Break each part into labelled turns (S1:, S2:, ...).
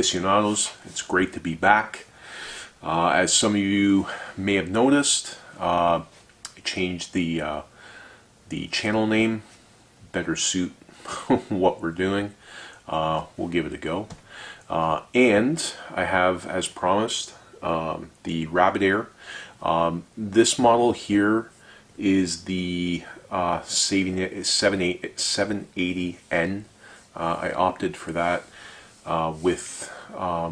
S1: aficionados. It's great to be back. As some of you may have noticed, I changed the channel name, better suit what we're doing. We'll give it a go. And I have, as promised, the Rabbit Air. This model here is the 780N. I opted for that with, I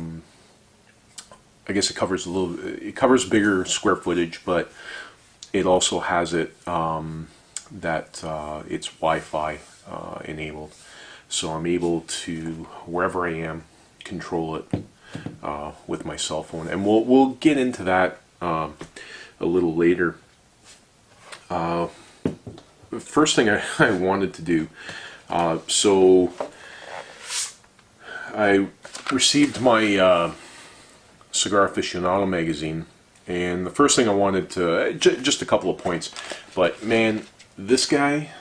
S1: guess it covers it covers bigger square footage, but it also has it that it's Wi-Fi enabled, so I'm able to, wherever I am, control it with my cell phone, and we'll get into that a little later. The first thing I wanted to do, so I received my Cigar Aficionado magazine, and the first thing I wanted to, just a couple of points, but man, this guy,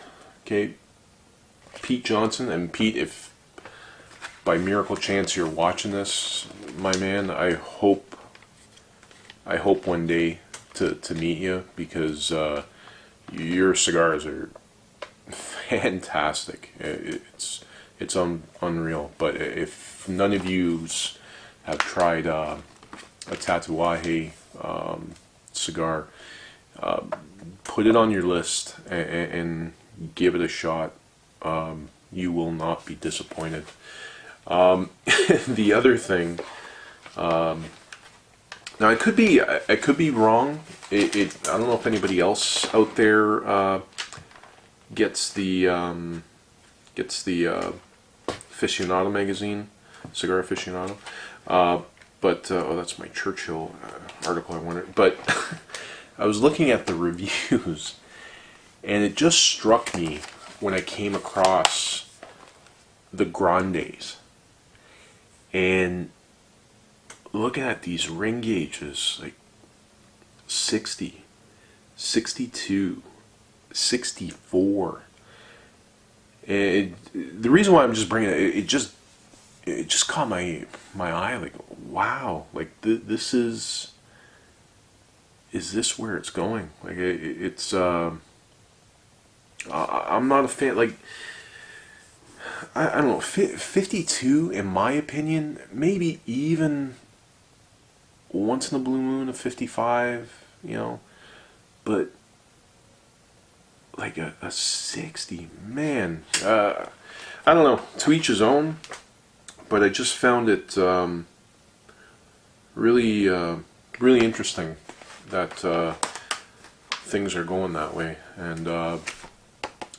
S1: okay, Pete Johnson, and Pete, if by miracle chance you're watching this, my man, I hope one day to meet you, because your cigars are fantastic. It's unreal. But if none of yous have tried a Tatuaje cigar, put it on your list and give it a shot. You will not be disappointed. The other thing, now I could be wrong. I don't know if anybody else out there gets the Aficionado magazine, Cigar Aficionado. But oh, that's my Churchill article I wanted. But I was looking at the reviews, and it just struck me when I came across the Grandes, and looking at these ring gauges, like 60, 62, 64. And the reason why I'm just bringing it, it just caught my eye. Like, wow, like this is this where it's going? Like it's I'm not a fan. Like I don't know, 52 in my opinion, maybe even once in a blue moon of 55, you know, but like a 60, man, I don't know, to each his own, but I just found it really interesting that things are going that way. And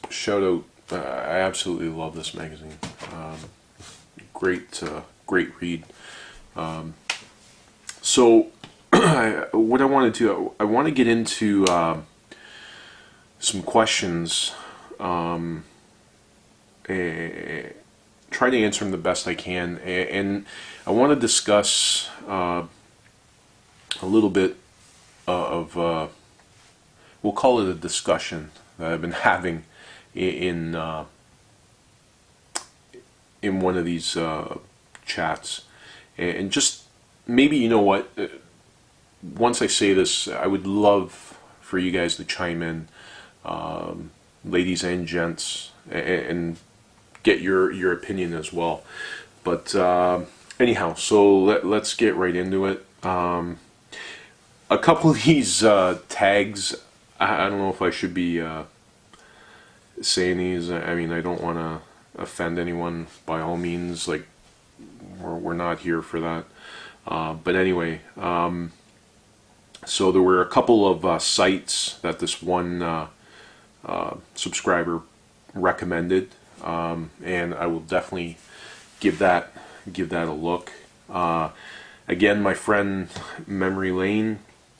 S1: shout out, I absolutely love this magazine. Great read. So what I want to do, I want to get into some questions, and try to answer them the best I can, and I want to discuss a little bit of we'll call it a discussion that I've been having in one of these chats, and just maybe, you know what, once I say this, I would love for you guys to chime in, ladies and gents, and get your opinion as well. But anyhow, so let's get right into it. A couple of these tags, I don't know if I should be saying these. I mean, I don't want to offend anyone by all means. Like, we're not here for that. But anyway, so there were a couple of sites that this one subscriber recommended, and I will definitely give that a look. Again, my friend Memory Lane,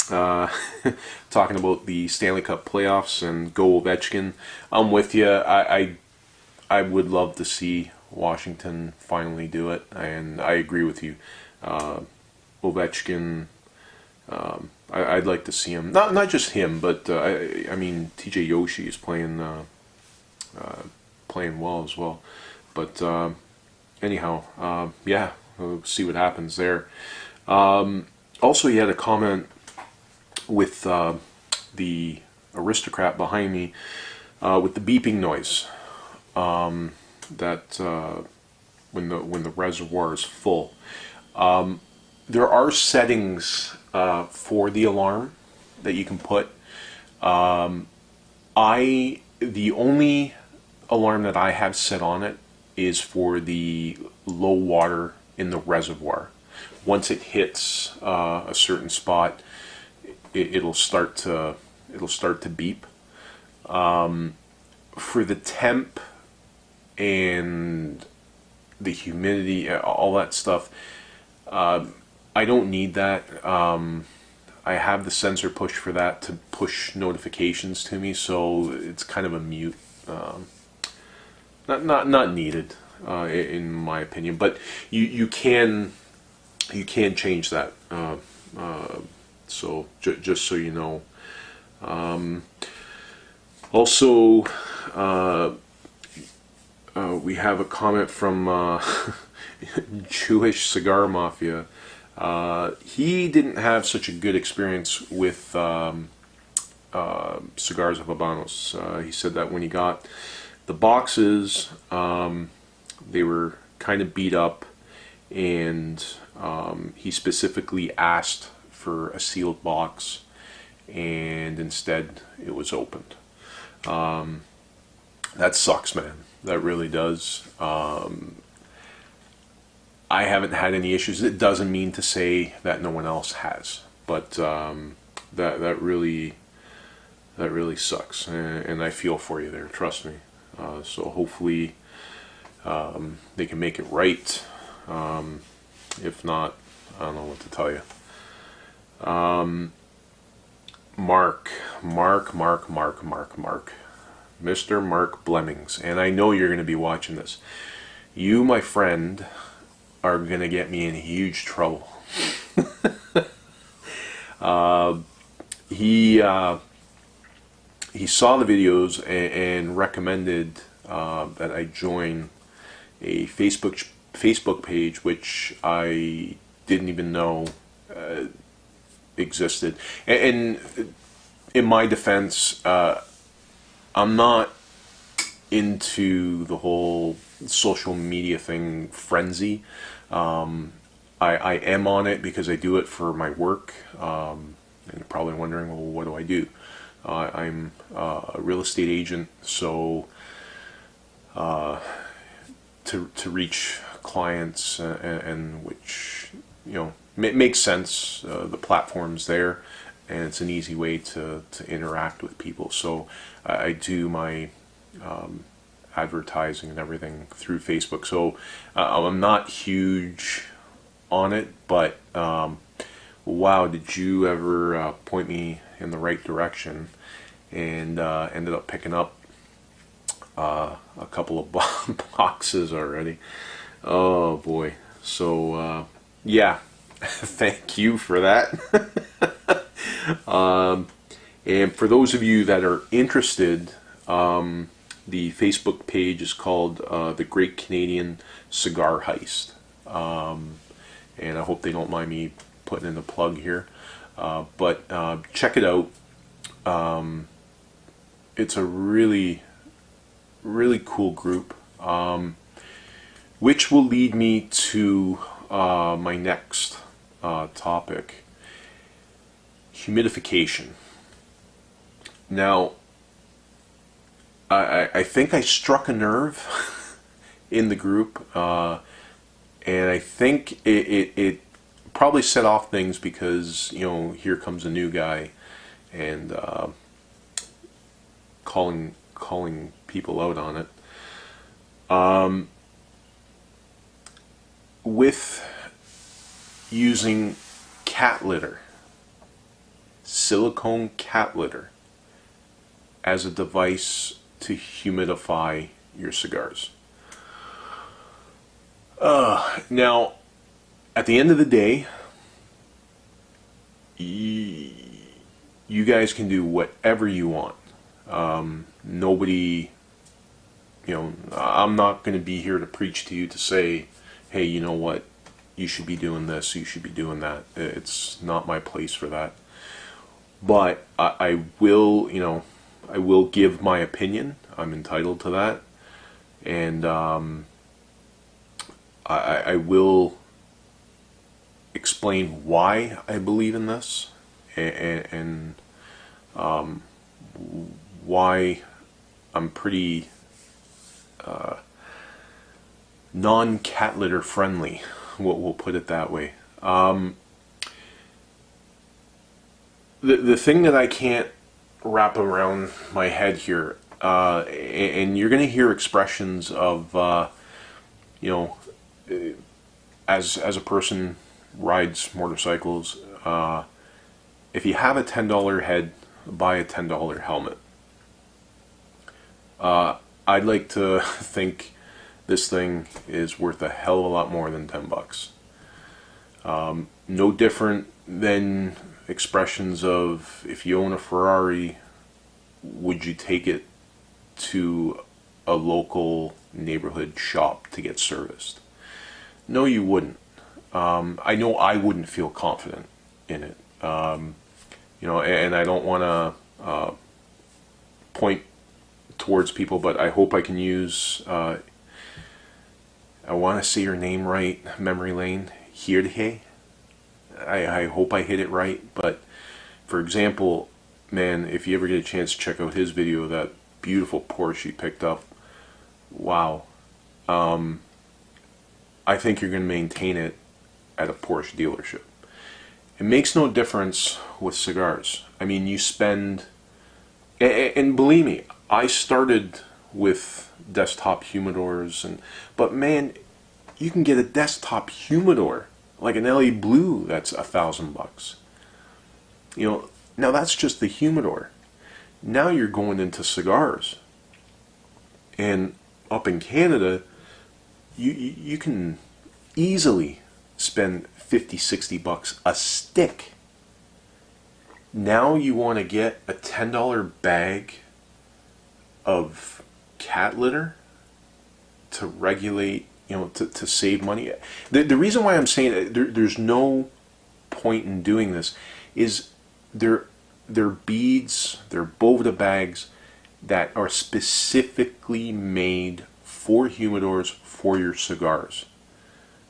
S1: talking about the Stanley Cup playoffs and go Ovechkin. I'm with you. I would love to see Washington finally do it, and I agree with you. Ovechkin, I'd like to see him. Not just him, but I mean, TJ Yoshi is playing well as well. But anyhow, yeah, we'll see what happens there. Also, he had a comment with the Aristocrat behind me with the beeping noise that when the reservoir is full. There are settings for the alarm that you can put. The only alarm that I have set on it is for the low water in the reservoir. Once it hits a certain spot, it'll start to beep. For the temp and the humidity, all that stuff, I don't need that. I have the sensor push for that to push notifications to me, so it's kind of a mute. Not needed in my opinion, but you can change that. So just so you know. Also, we have a comment from Jewish Cigar Mafia. He didn't have such a good experience with cigars of Habanos. He said that when he got the boxes, they were kind of beat up, and he specifically asked for a sealed box, and instead it was opened. That sucks, man. That really does. I haven't had any issues. It doesn't mean to say that no one else has, but that really sucks, and I feel for you there. Trust me. So hopefully they can make it right. If not, I don't know what to tell you. Mark, Mr. Mark Blemmings, and I know you're going to be watching this. You, my friend, are going to get me in huge trouble. He saw the videos and recommended that I join a Facebook page, which I didn't even know existed. And in my defense, I'm not into the whole social media thing frenzy. I am on it because I do it for my work, and you're probably wondering, well, what do I do? I'm a real estate agent, so to reach clients and which, you know, makes sense. The platform's there, and it's an easy way to interact with people. So I do my advertising and everything through Facebook. So I'm not huge on it, but wow, did you ever point me in the right direction, and ended up picking up a couple of boxes already. Oh boy. So yeah, thank you for that. And for those of you that are interested, the Facebook page is called The Great Canadian Cigar Heist. And I hope they don't mind me putting in the plug here. But check it out. It's a really, really cool group. Which will lead me to my next topic. Humidification. Now, I think I struck a nerve in the group, and I think it probably set off things because, you know, here comes a new guy and calling people out on it. With using cat litter, silicone cat litter, as a device to humidify your cigars. Now, at the end of the day, you guys can do whatever you want. Nobody, you know, I'm not going to be here to preach to you to say, hey, you know what, you should be doing this, you should be doing that. It's not my place for that. But I will, I will give my opinion. I'm entitled to that. And I will explain why I believe in this, and why I'm pretty non-cat litter friendly. We'll put it that way. The thing that I can't wrap around my head here, and you're going to hear expressions of, as a person rides motorcycles, if you have a $10 head, buy a $10 helmet. I'd like to think this thing is worth a hell of a lot more than $10. No different than expressions of, if you own a Ferrari, would you take it to a local neighborhood shop to get serviced? No, you wouldn't. I know I wouldn't feel confident in it. And I don't want to point towards people, but I hope I can use, I want to say your name right, memory lane, Hirhe. I hope I hit it right, but for example, man, if you ever get a chance to check out his video of that beautiful Porsche he picked up, wow. I think you're going to maintain it at a Porsche dealership. It makes no difference with cigars. I mean, you spend, and believe me, I started with desktop humidors, but man, you can get a desktop humidor like an LA Blue that's $1,000. Now that's just the humidor. Now you're going into cigars, and up in Canada, you can easily spend $50-$60 a stick. Now you want to get a $10 bag of cat litter to regulate, to save money. The reason why I'm saying there's no point in doing this is they're beads, they're Boveda bags that are specifically made for humidors for your cigars.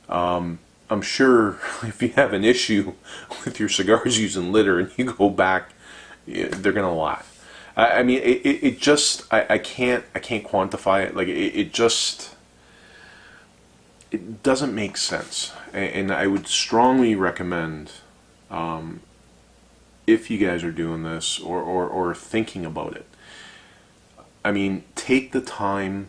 S1: I'm sure if you have an issue with your cigars using litter and you go back, they're gonna laugh. I mean, it just, I can't quantify it. Like it just, it doesn't make sense. And I would strongly recommend, if you guys are doing this or thinking about it, I mean, take the time.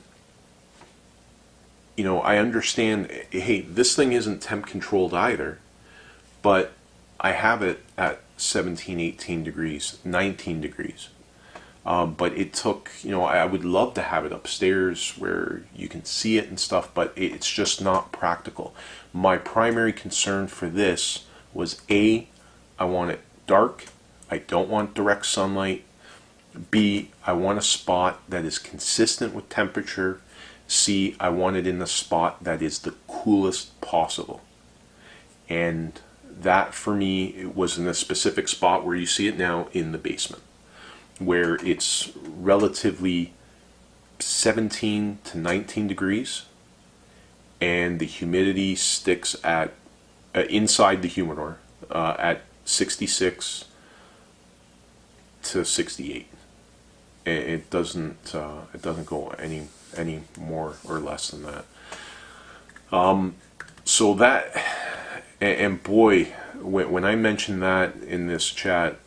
S1: I understand, hey, this thing isn't temp controlled either, but I have it at 17, 18 degrees, 19 degrees. But it took, I would love to have it upstairs where you can see it and stuff, but it's just not practical. My primary concern for this was A, I want it dark. I don't want direct sunlight. B, I want a spot that is consistent with temperature. C, I want it in the spot that is the coolest possible. And that for me, it was in a specific spot where you see it now in the basement, where it's relatively 17 to 19 degrees and the humidity sticks at inside the humidor at 66 to 68. It doesn't go any more or less than that. So that, and boy, when I mentioned that in this chat,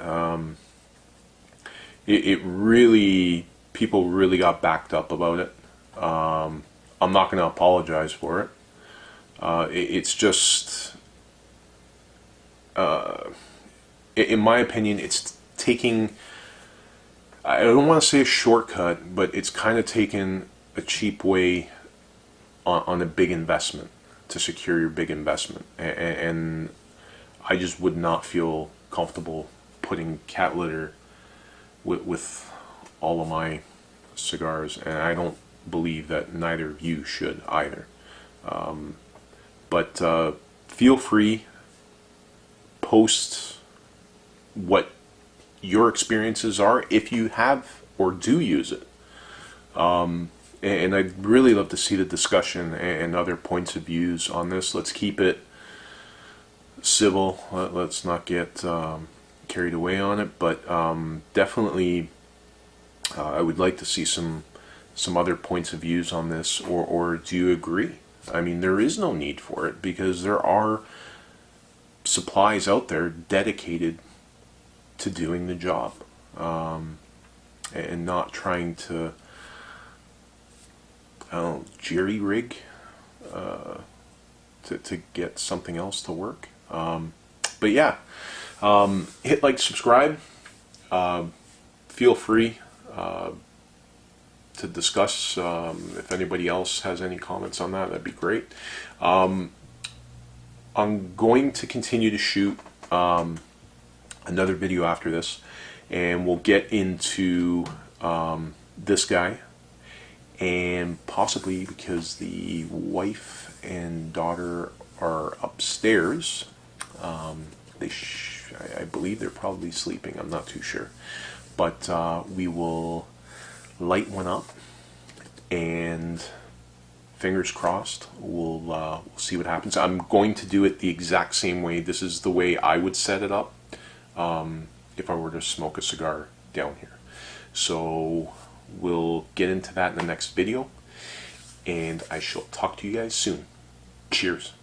S1: it really, people really got backed up about it. I'm not going to apologize for it. It's just, in my opinion, it's taking, I don't want to say a shortcut, but it's kind of taken a cheap way on a big investment to secure your big investment. And I just would not feel comfortable putting cat litter with all of my cigars, and I don't believe that neither of you should either. But feel free, post what your experiences are if you have or do use it. And I'd really love to see the discussion and other points of views on this. Let's keep it civil. Let's not get carried away on it. But definitely, I would like to see some other points of views on this. Or do you agree? I mean, there is no need for it because there are supplies out there dedicated to doing the job, and not trying to jerry rig to get something else to work. But yeah, hit like, subscribe. Feel free to discuss. If anybody else has any comments on that, that'd be great. I'm going to continue to shoot another video after this, and we'll get into this guy. And possibly, because the wife and daughter are upstairs, I believe they're probably sleeping. I'm not too sure, but we will light one up, and fingers crossed, we'll see what happens. I'm going to do it the exact same way. This is the way I would set it up if I were to smoke a cigar down here. So we'll get into that in the next video, and I shall talk to you guys soon. Cheers.